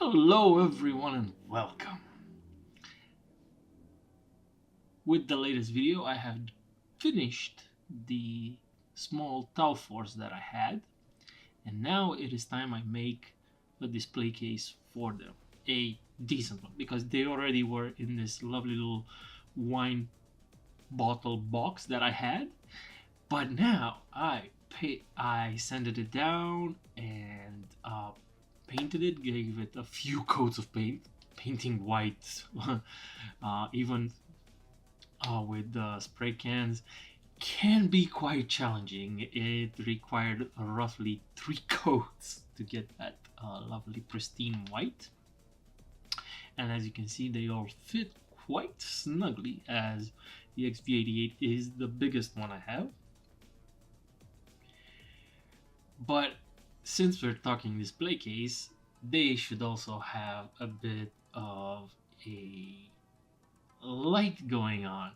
Hello everyone and welcome. With the latest video I have finished the small towel force that I had, and now it is time I make a display case for them, a decent one, because they already were in this lovely little wine bottle box that I had, but now I sanded it down and painted it, gave it a few coats of paint, painting white, even with spray cans can be quite challenging. It required roughly 3 coats to get that lovely pristine white, and as you can see they all fit quite snugly, as the XV88 is the biggest one I have. But since we're talking display case, they should also have a bit of a light going on.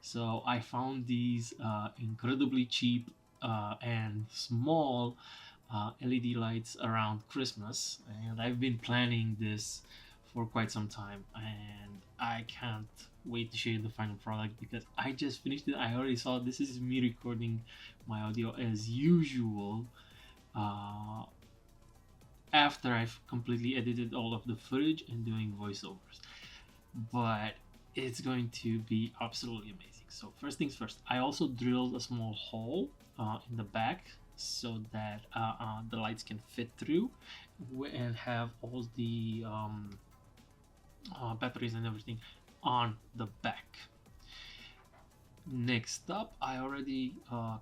So I found these incredibly cheap and small LED lights around Christmas, and I've been planning this for quite some time, and I can't wait to show you the final product because I just finished it. I already saw this is me recording my audio as usual after I've completely edited all of the footage and doing voiceovers, but it's going to be absolutely amazing. So first things first, I also drilled a small hole in the back so that the lights can fit through and have all the batteries and everything on the back. Next up, I already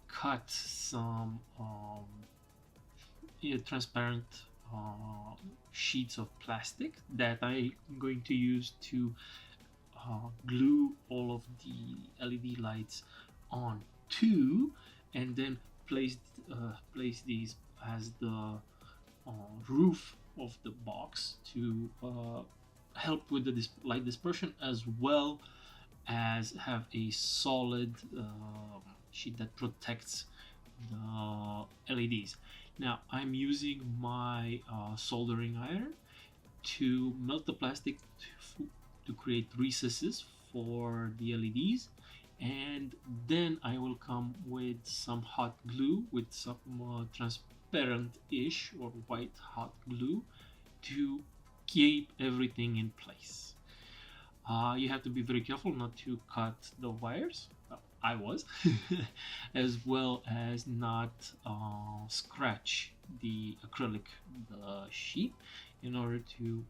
cut some transparent sheets of plastic that I'm going to use to glue all of the LED lights on to, and then place these as the roof of the box to help with the light dispersion, as well as have a solid sheet that protects the LEDs. Now I'm using my soldering iron to melt the plastic to create recesses for the LEDs, and then I will come with some hot glue, with some transparent-ish or white hot glue to keep everything in place. You have to be very careful not to cut the wires. I was as well as not scratch the acrylic, the sheet, in order to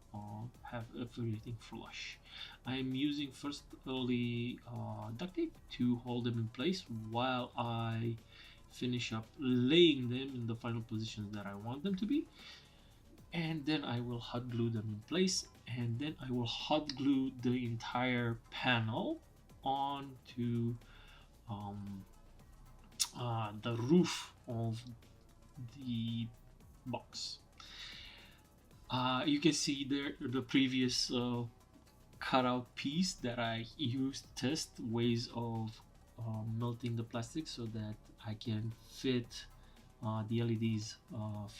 have everything flush. I am using first only duct tape to hold them in place while I finish up laying them in the final positions that I want them to be, and then I will hot glue them in place, and then I will hot glue the entire panel onto the roof of the box. You can see there the previous cutout piece that I used to test ways of melting the plastic so that I can fit the LEDs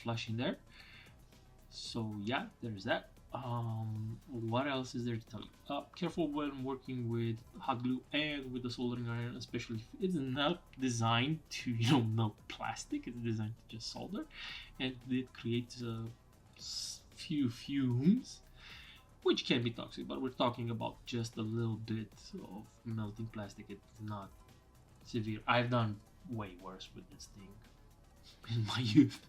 flush in there. So yeah, there's that. What else is there to tell you? Careful when working with hot glue and with the soldering iron, especially if it's not designed to melt plastic. It's designed to just solder, and it creates a few fumes which can be toxic, but we're talking about just a little bit of melting plastic. It's not severe. I've done way worse with this thing in my youth.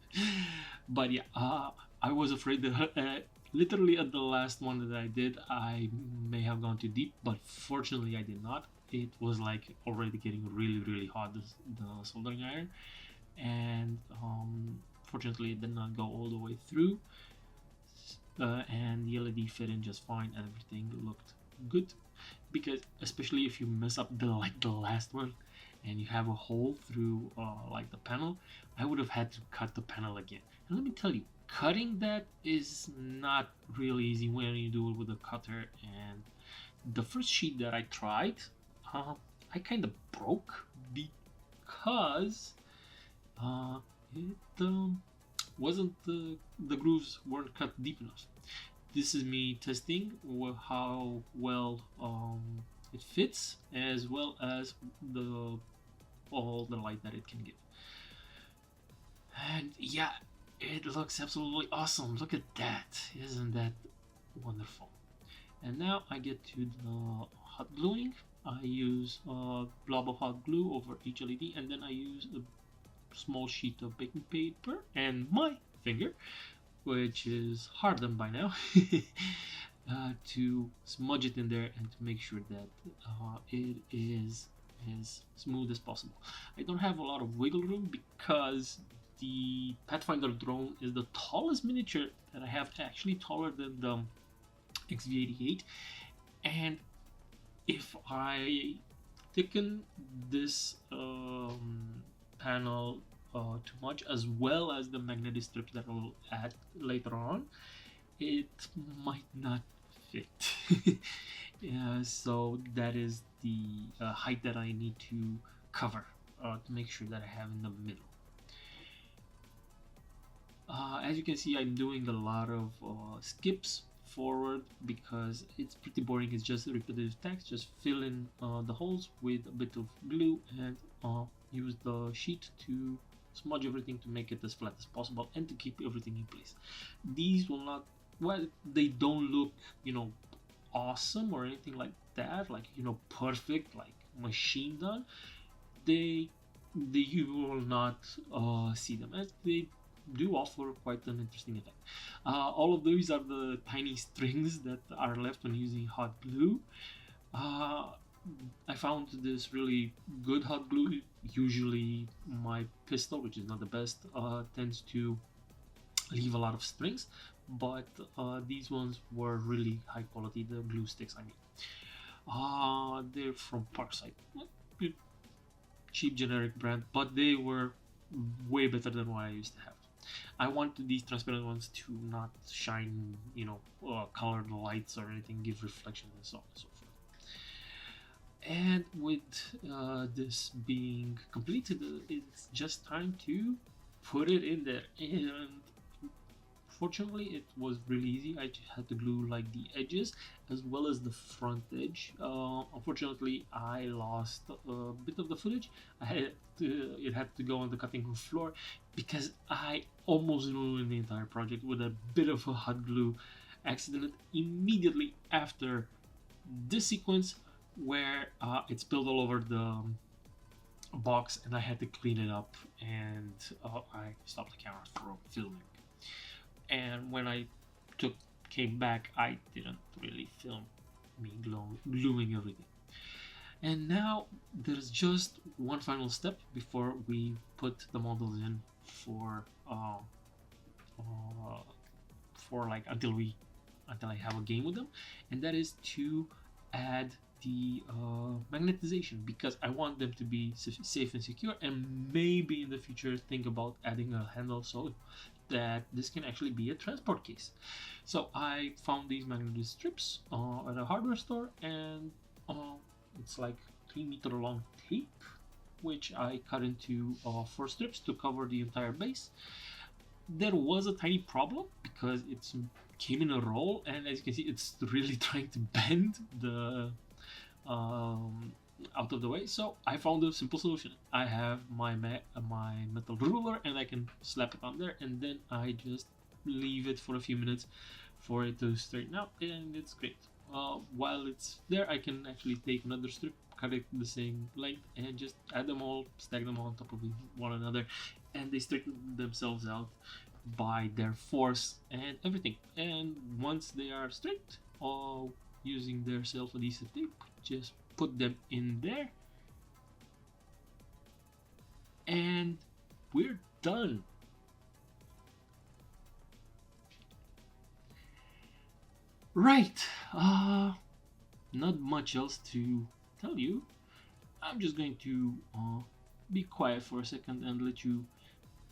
But yeah, I was afraid that literally at the last one that I did, I may have gone too deep, but fortunately I did not. It was like already getting really hot, the soldering iron, and fortunately it did not go all the way through, and the LED fit in just fine and everything looked good. Because especially if you mess up the last one and you have a hole through like the panel, I would have had to cut the panel again. And let me tell you, cutting that is not really easy when you do it with a cutter. And the first sheet that I tried, I kind of broke because it wasn't the grooves weren't cut deep enough. this is me testing how well it fits, as well as all the light that it can give. And yeah, it looks absolutely awesome. Look at that. Isn't that wonderful? And now I get to the hot gluing. I use a blob of hot glue over each LED, and then I use a small sheet of baking paper and my finger, which is hardened by now, to smudge it in there and to make sure that it is as smooth as possible. I don't have a lot of wiggle room because the Pathfinder drone is the tallest miniature that I have, actually taller than the XV88, and if I thicken this panel too much, as well as the magnetic strips that I'll add later on, it might not fit. Yeah, so that is the height that I need to cover to make sure that I have in the middle. As you can see, I'm doing a lot of skips forward because it's pretty boring. It's just repetitive text. Just fill in the holes with a bit of glue and use the sheet to smudge everything to make it as flat as possible and to keep everything in place. These will not, well, they don't look, awesome or anything like that, like, perfect, like machine done. You will not see them, as they do offer quite an interesting effect. All of these are the tiny strings that are left when using hot glue. I found this really good hot glue. Usually my pistol, which is not the best, tends to leave a lot of strings, but these ones were really high quality, the glue sticks I mean. They're from Parkside, cheap generic brand, but they were way better than what I used to have. I wanted these transparent ones to not shine, colored lights or anything, give reflection and so on and so forth. And with this being completed, it's just time to put it in there. And fortunately, it was really easy. I just had to glue like the edges as well as the front edge. Unfortunately, I lost a bit of the footage. It had to go on the cutting room floor because I almost ruined the entire project with a bit of a hot glue accident immediately after this sequence, where it spilled all over the box and I had to clean it up, and I stopped the camera from filming. And when I came back, I didn't really film me gluing everything. And now there's just one final step before we put the models in for like until I have a game with them, and that is to add the magnetization, because I want them to be safe and secure, and maybe in the future think about adding a handle so that this can actually be a transport case. So I found these magnetic strips at a hardware store, and it's like 3-meter long tape, which I cut into 4 strips to cover the entire base. There was a tiny problem because it came in a roll, and as you can see, it's really trying to bend the out of the way. So I found a simple solution. I have my metal ruler, and I can slap it on there, and then I just leave it for a few minutes for it to straighten out, and it's great. While it's there, I can actually take another strip, cut it the same length, and just add them all, stack them on top of one another, and they straighten themselves out by their force and everything. And once they are straight, using their self-adhesive tape, just put them in there, and we're done. Right, not much else to tell you. I'm just going to be quiet for a second and let you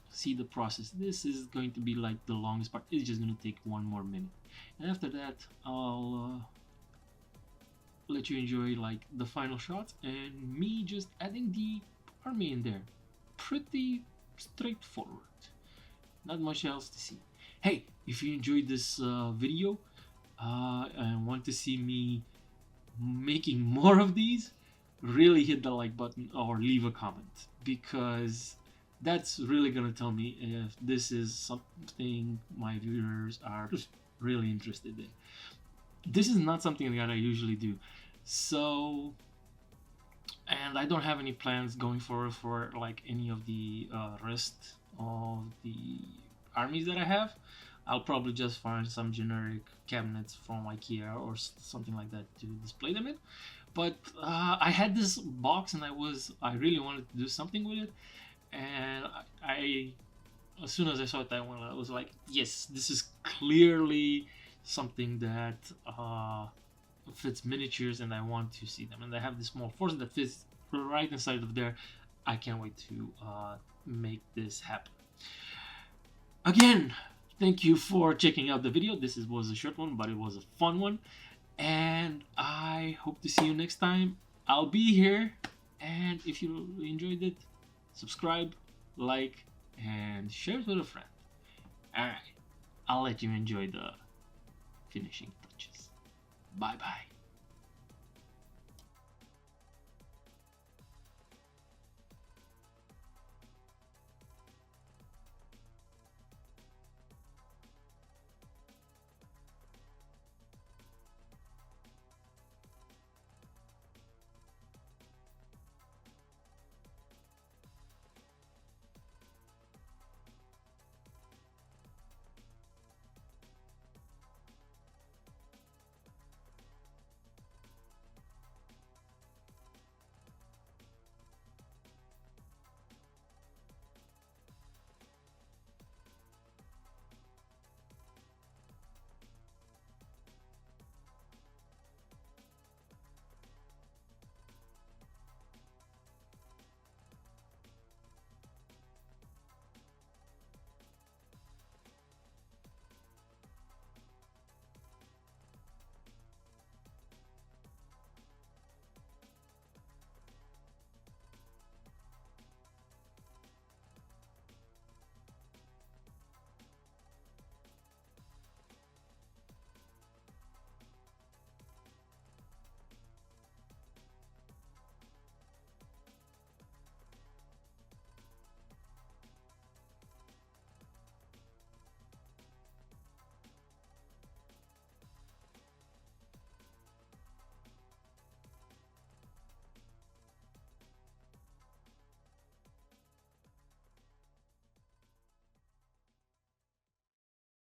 see the process. This is going to be like the longest part. It's just going to take 1 more minute, and after that I'll let you enjoy like the final shots and me just adding the army in there. Pretty straightforward, not much else to see. Hey, if you enjoyed this video, and want to see me making more of these, really hit the like button or leave a comment, because that's really gonna tell me if this is something my viewers are really interested in. This is not something that I usually do, so, and I don't have any plans going forward for like any of the rest of the armies that I have. I'll probably just find some generic cabinets from IKEA or something like that to display them in. But I had this box and I really wanted to do something with it, and I as soon as I saw it, I was like, yes, this is clearly something that fits miniatures, and I want to see them. And I have this small force that fits right inside of there. I can't wait to make this happen. Again, thank you for checking out the video. This was a short one, but it was a fun one. And I hope to see you next time. I'll be here. And if you enjoyed it, subscribe, like, and share it with a friend. Alright, I'll let you enjoy the finishing touches. Bye bye.